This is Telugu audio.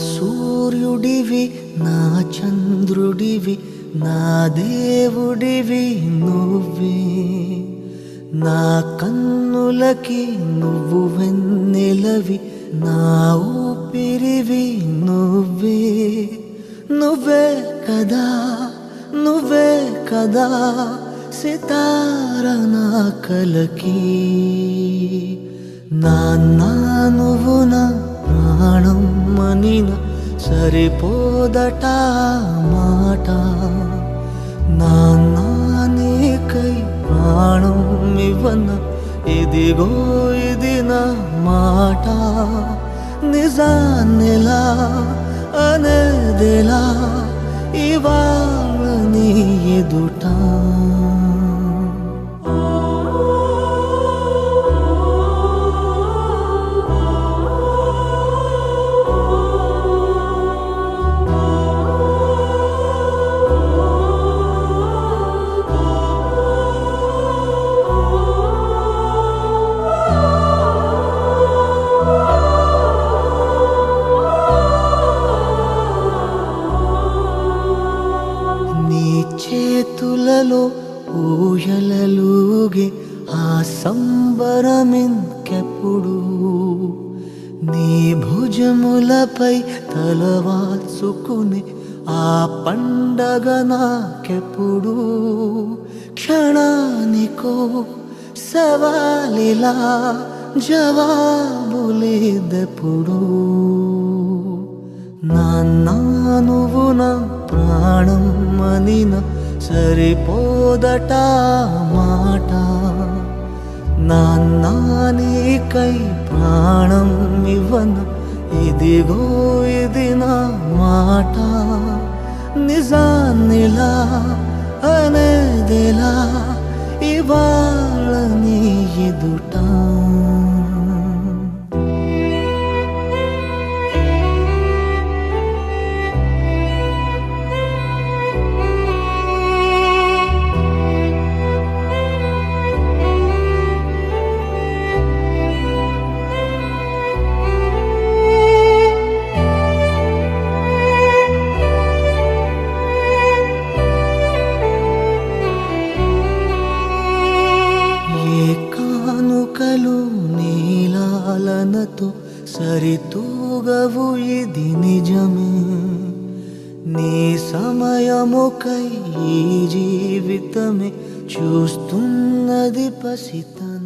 సూర్యుడివి నా చంద్రుడివి నా దేవుడివి నువ్వే నా కన్నులకి నువ్వు వెన్నెలవి నా ఊపిరివి నువ్వే నువ్వే కదా నువ్వే కదా సితార నా కలకి నాన్న నువ్వు నా ప్రాణం మనిన సరిపోదట మాట నాన్న నీకై ప్రాణం ఇవ్వన ఇదిగో ఇది నా మాట నిజాన్నిలా అనేదిలా ఇవాళ నీ ఎదుట చేతులలో ఊయలలుగే ఆ సంబరమింకెప్పుడు నీ భుజములపై తలవాల్చుకుని ఆ పండగ నాకెప్పుడు క్షణానికో సవాలిలా జవాబులేదెప్పుడు నాన్న నువ్వు నా ప్రాణం మనిన సరిపోదట మాట నాన్న నీకై ప్రాణం ఇవ్వన ఇదిగో ఇది నా మాట నిజాన్నిలా అనేదిలా ఇవాళ నీ ఎదుట కానుకలు నీలాలనతో సరితూగవు ఇది నిజమే నీ సమయముకై ఈ జీవితమే చూస్తున్నది పసితనం